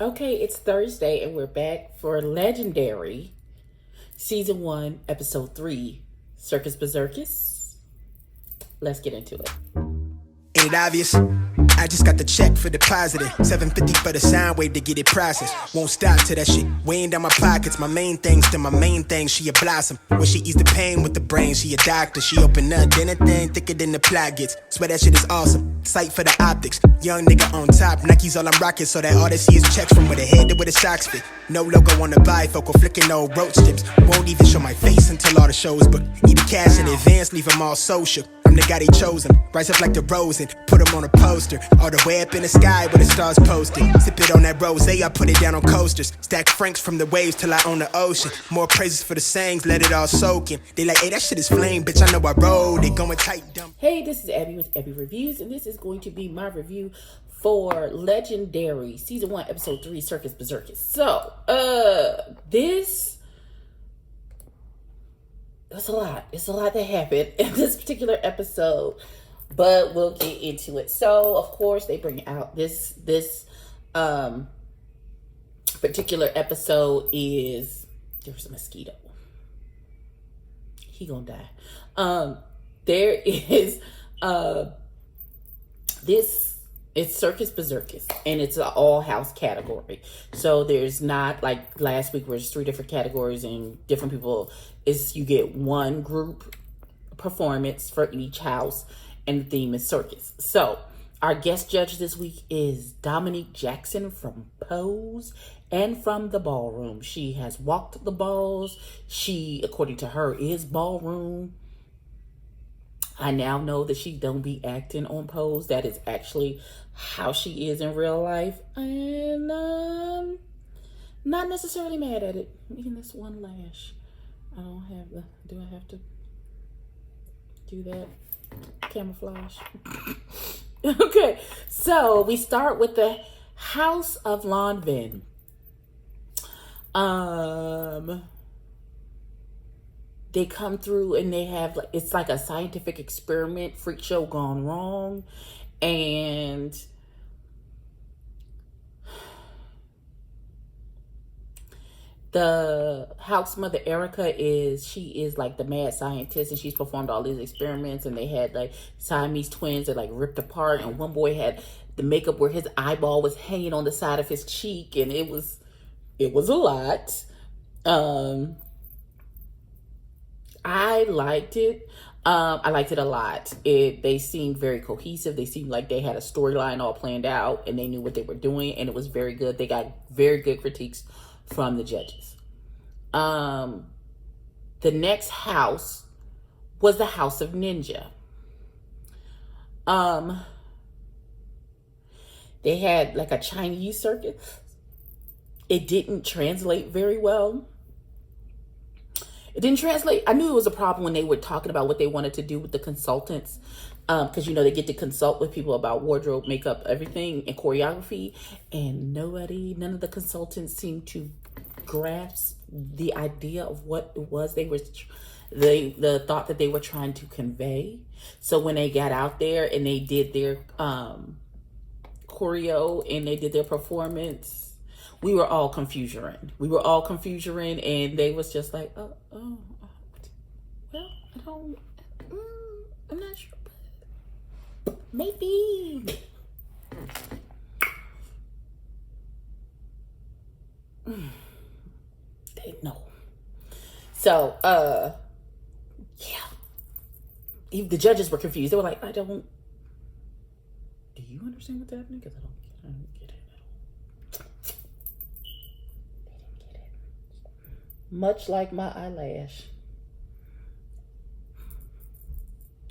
Okay, it's Thursday and we're back for Legendary Season 1, Episode 3, Circus Berserkus. Let's get into it. Ain't it obvious? I just got the check for depositing. $750 for the sound wave to get it processed. Won't stop till that shit weighing down my pockets. My main thing's to my main thing. She a blossom. When she ease the pain with the brain, she a doctor. She open up, then a thing thicker than the plot gets. Swear that shit is awesome. Sight for the optics. Young nigga on top. Nike's all I'm rocking, so that all they see is checks from where the head to where the socks fit. No logo on the bifocal, flicking old roach tips. Won't even show my face until all the shows book. Need the cash in advance, leave them all social. I'm the guy they chosen. Rise up like the rose and put them on a poster. All the way up in the sky where the stars posted. Sip it on that rose, I put it down on coasters. Stack francs from the waves till I own the ocean. More praises for the sayings, let it all soak in. They like, hey, that shit is flame, bitch, I know I rode. They going tight, dumb. Hey, this is Abby with EBBIE Reviews, and this is going to be my review for Legendary Season 1, Episode 3, Circus Berserkus. So, this... It's a lot. It's a lot that happened in this particular episode, but we'll get into it. So, of course, they bring out this particular episode is there's a mosquito. He gonna die. There is this. It's Circus Berserkus, and it's an all-house category. So there's not like last week where there's 3 different categories and different people. You get one group performance for each house, and the theme is circus. So our guest judge this week is Dominique Jackson from Pose and from the ballroom. She has walked the balls. She, according to her, is ballroom. I now know that she don't be acting on Pose. That is actually how she is in real life. And not necessarily mad at it. Even this one lash. I don't have the... Do I have to do that? Camouflage. Okay. So we start with the House of Lanvin. They come through and they have, like, it's like a scientific experiment, freak show gone wrong. And the house mother, Erica, she is like the mad scientist, and she's performed all these experiments, and they had like Siamese twins that like ripped apart, and one boy had the makeup where his eyeball was hanging on the side of his cheek, and it was a lot. I liked it. I liked it a lot. They seemed very cohesive. They seemed like they had a storyline all planned out, and they knew what they were doing, and it was very good. They got very good critiques from the judges. The next house was the House of Ninja. They had like a Chinese circuit. It didn't translate very well. It didn't translate. I knew it was a problem when they were talking about what they wanted to do with the consultants. Because, they get to consult with people about wardrobe, makeup, everything, and choreography. And none of the consultants seemed to grasp the idea of what it was the thought that they were trying to convey. So when they got out there and they did their choreo and they did their performance, we were all confusion. And they was just like, well, I'm not sure, but maybe. They know. So, yeah. The judges were confused. They were like, do you understand what's happening? Because I don't get it at all. They didn't get it. Much like my eyelash.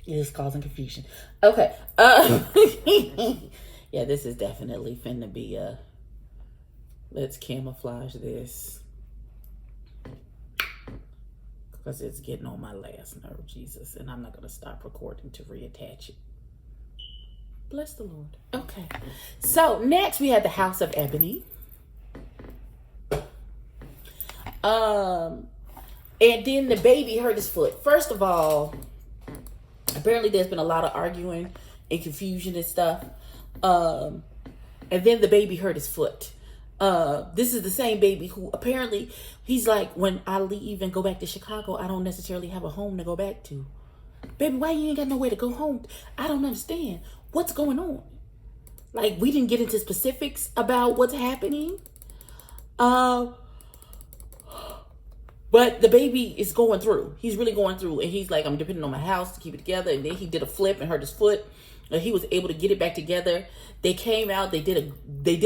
It is causing confusion. Okay. Yeah, this is definitely finna be let's camouflage this. Because it's getting on my last nerve, Jesus. And I'm not going to stop recording to reattach it. Bless the Lord. Okay. So, next we had the House of Ebony. And then the baby hurt his foot. First of all, apparently there's been a lot of arguing and confusion and stuff. And then the baby hurt his foot. This is the same baby who apparently he's like, when I leave and go back to Chicago, I don't necessarily have a home to go back to. Baby, why you ain't got nowhere to go home? I don't understand. What's going on? Like, we didn't get into specifics about what's happening. But the baby is going through. He's really going through. And he's like, I'm depending on my house to keep it together. And then he did a flip and hurt his foot. And he was able to get it back together. They came out. They did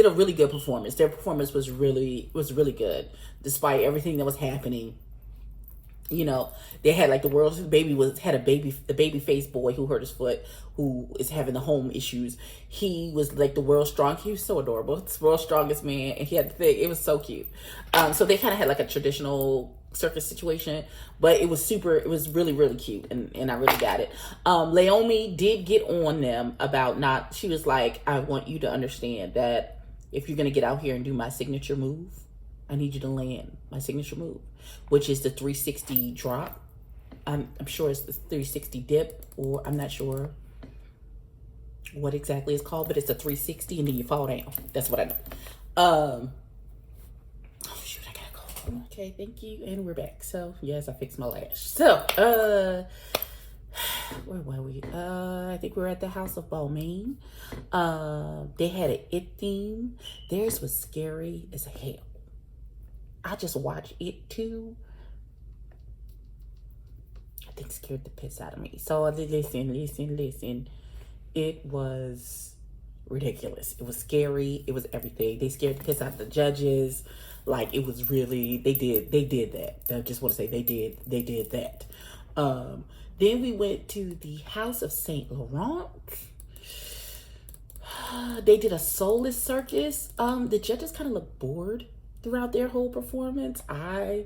a really good performance. Their performance was really good, despite everything that was happening. You know, they had like the baby face boy who hurt his foot, who is having the home issues. He was like the world's strongest. He was so adorable. It's the world's strongest man, and he had the thing. It was so cute. So they kind of had like a traditional circus situation, but it was really, really cute, and I really got it. Laomi did get on them about she was like, I want you to understand that if you're gonna get out here and do my signature move, I need you to land my signature move, which is the 360 drop. I'm sure it's the 360 dip, or I'm not sure what exactly it's called, but it's a 360 and then you fall down. That's what I know. Oh shoot, I gotta go. Okay, thank you, and we're back. So yes, I fixed my lash. So where were we? I think we were at the House of Balmain. They had an It theme. Theirs was scary as hell. I just watched it too. I think scared the piss out of me. So listen. It was ridiculous. It was scary. It was everything. They scared the piss out of the judges. Like, it was really, they did that. I just want to say they did that. Then we went to the House of Saint Laurent. They did a soulless circus. The judges kind of looked bored throughout their whole performance. I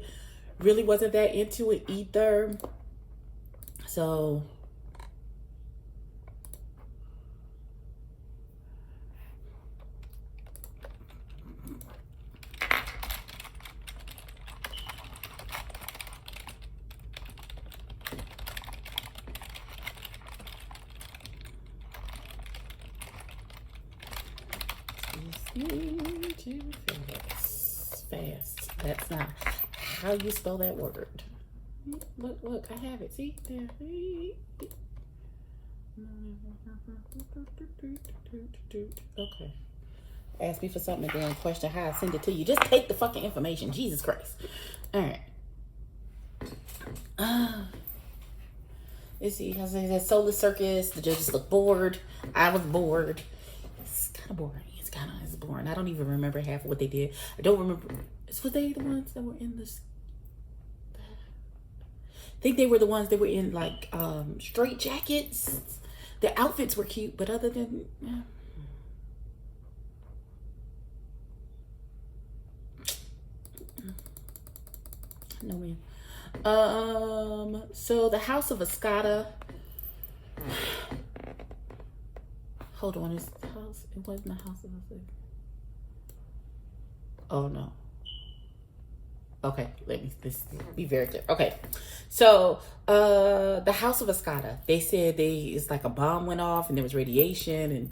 really wasn't that into it either. So fast. That's not how you spell that word. Look, I have it. See there. Okay. Ask me for something and then question how I send it to you. Just take the fucking information. Jesus Christ. All right. Let's see. I say that Soulless Circus. The judges look bored. I was bored. It's kind of boring. It's boring. I don't even remember half of what they did. I don't remember. Was they the ones that were in this? I think they were the ones that were in like straight jackets. The outfits were cute, but other than no man. So the House of Escada. Hold on, it wasn't the House of Escada. Oh no. Okay, let's be very clear. Okay, so the House of Escada, they said it's like a bomb went off and there was radiation, and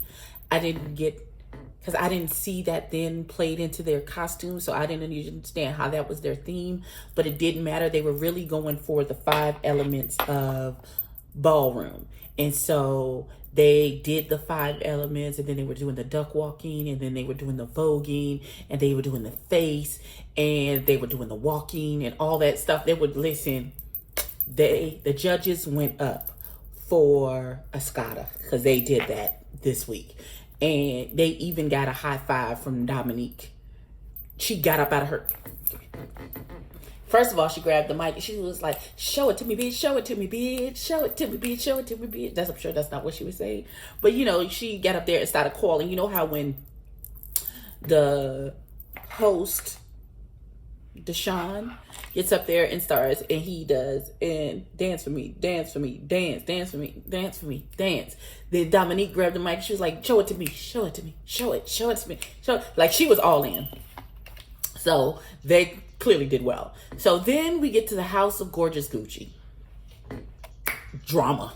I didn't because I didn't see that then played into their costume, so I didn't understand how that was their theme, but it didn't matter. They were really going for the 5 elements of ballroom, and so they did the 5 elements, and then they were doing the duck walking, and then they were doing the voguing, and they were doing the face, and they were doing the walking and all that stuff. They would listen. The judges went up for Escada because they did that this week, and they even got a high five from Dominique. She got up out of her. First of all, she grabbed the mic and she was like, "Show it to me, bitch. Show it to me, bitch. Show it to me, bitch. Show it to me, bitch." I'm sure that's not what she was saying. But, she got up there and started calling. You know how when the host, Deshaun, gets up there and starts, and he does, and dance for me, dance for me, dance for me, dance for me, dance. Then Dominique grabbed the mic and she was like, "Show it to me, show it to me, show it to me, show it." Like, she was all in. So they clearly did well. So then we get to the House of Gorgeous Gucci. Drama.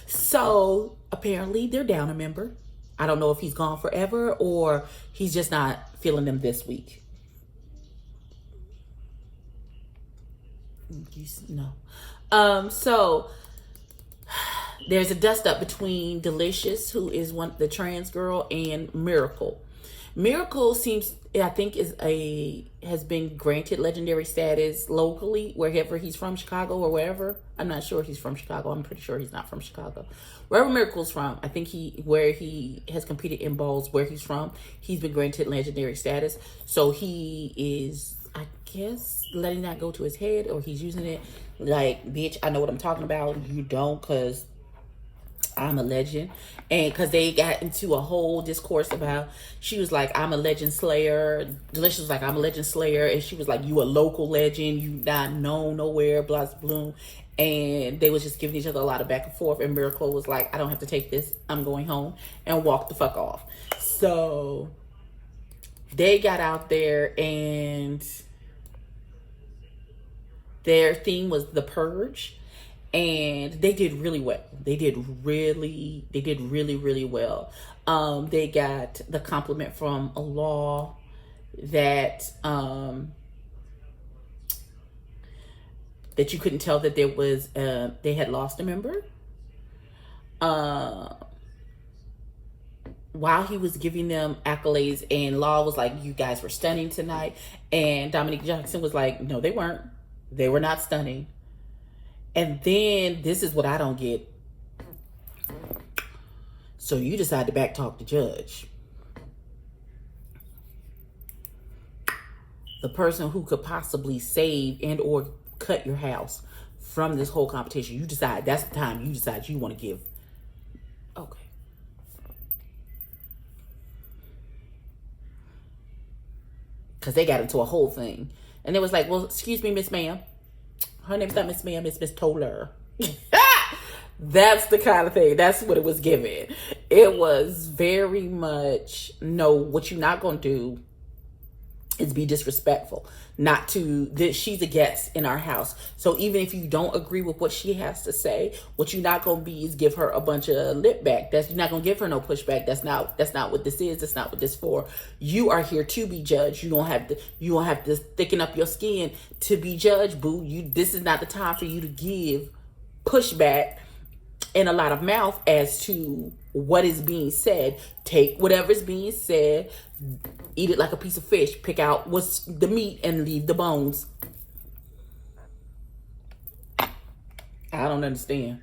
So apparently they're down a member. I don't know if he's gone forever or he's just not feeling them this week. No. So there's a dust up between Delicious, who is the trans girl, and Miracle. Miracle has been granted legendary status locally, wherever he's from, Chicago or wherever. I'm not sure if he's from Chicago. I'm pretty sure he's not from Chicago. Wherever Miracle's from, I think where he has competed in balls, where he's from, he's been granted legendary status. So he is, I guess, letting that go to his head, or he's using it like, bitch, I know what I'm talking about. You don't, because I'm a legend. And because they got into a whole discourse about, she was like, I'm a legend slayer. Delicious was like, I'm a legend slayer. And she was like, you a local legend. You not known nowhere, blah, blah, blah. And they was just giving each other a lot of back and forth. And Miracle was like, I don't have to take this. I'm going home, and walked the fuck off. So they got out there, and their theme was The Purge. And they did really well. They did really, really well. They got the compliment from a law that that you couldn't tell that there was they had lost a member. While he was giving them accolades, and Law was like, you guys were stunning tonight. And Dominique Jackson was like, no, they weren't. They were not stunning. And then, this is what I don't get. So you decide to backtalk the judge. The person who could possibly save and or cut your house from this whole competition. You decide, that's the time you decide you want to give. Okay. Because they got into a whole thing. And it was like, well, excuse me, Miss Ma'am. Her name's not Miss Ma'am, it's Miss Toller. That's the kind of thing. That's what it was given. It was very much, no, what you're not going to do is be disrespectful. Not to, she's a guest in our house. So even if you don't agree with what she has to say, what you're not going to be is give her a bunch of lip back. You're not going to give her no pushback. That's not what this is. That's not what this is for. You are here to be judged. You don't have to thicken up your skin to be judged, boo. This is not the time for you to give pushback and a lot of mouth as to what is being said. Take whatever's being said, eat it like a piece of fish, pick out what's the meat and leave the bones. I don't understand.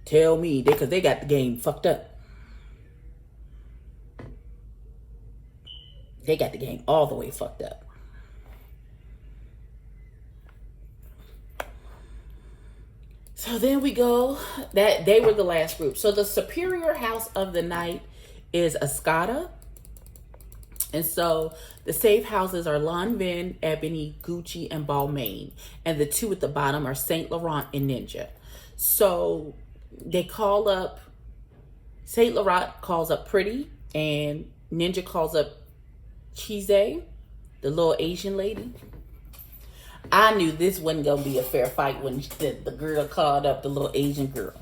Tell me, because they got the game fucked up. They got the game all the way fucked up. So then we go, that they were the last group. So the superior house of the night is Escada. And so the safe houses are Lanvin, Ebony, Gucci, and Balmain. And the two at the bottom are Saint Laurent and Ninja. So they call up, Saint Laurent calls up Pretty, and Ninja calls up Chise, the little Asian lady. I knew this wasn't going to be a fair fight when the girl called up the little Asian girl.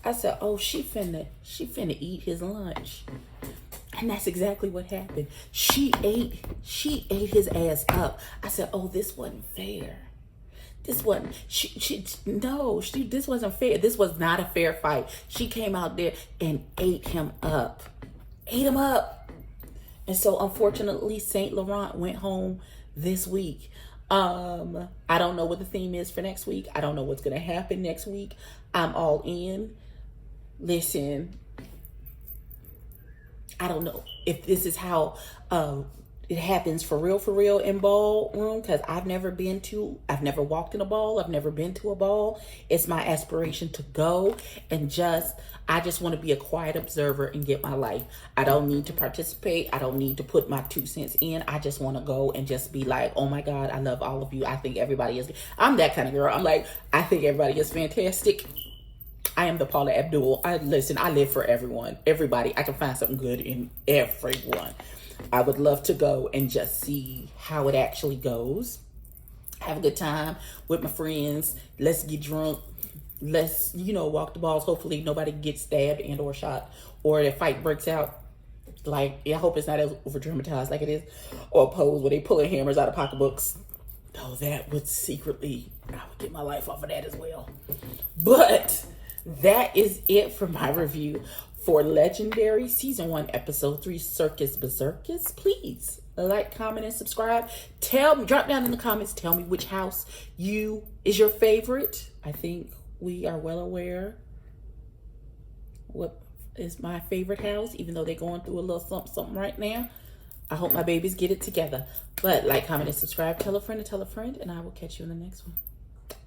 I said, oh, she finna eat his lunch. And that's exactly what happened. She ate his ass up. I said, oh, this wasn't fair. This wasn't, this wasn't fair. This was not a fair fight. She came out there and ate him up. Ate him up. And so, unfortunately, Saint Laurent went home this week. I don't know what the theme is for next week. I don't know what's going to happen next week. I'm all in. Listen, I don't know if this is how it happens for real in ballroom, because I've never walked in a ball. I've never been to a ball. It's my aspiration to go and I just want to be a quiet observer and get my life. I don't need to participate. I don't need to put my 2 cents in. I just want to go and just be like, oh my God, I love all of you. I think everybody is, I'm that kind of girl. I'm like, I think everybody is fantastic. I am the Paula Abdul. I live for everyone, everybody. I can find something good in everyone. I would love to go and just see how it actually goes. Have a good time with my friends. Let's get drunk. let's, walk the balls. Hopefully nobody gets stabbed and or shot, or the fight breaks out. Like, I hope it's not as over dramatized like it is, or Pose where they pulling hammers out of pocketbooks. No, that would secretly, I would get my life off of that as well. But that is it for my review for Legendary Season 1, Episode 3, Circus Berserkers. Please like, comment, and subscribe. Drop down in the comments, tell me which house is your favorite. I think we are well aware what is my favorite house, even though they're going through a little something right now. I hope my babies get it together. But like, comment, and subscribe. Tell a friend to tell a friend, and I will catch you in the next one.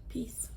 Peace.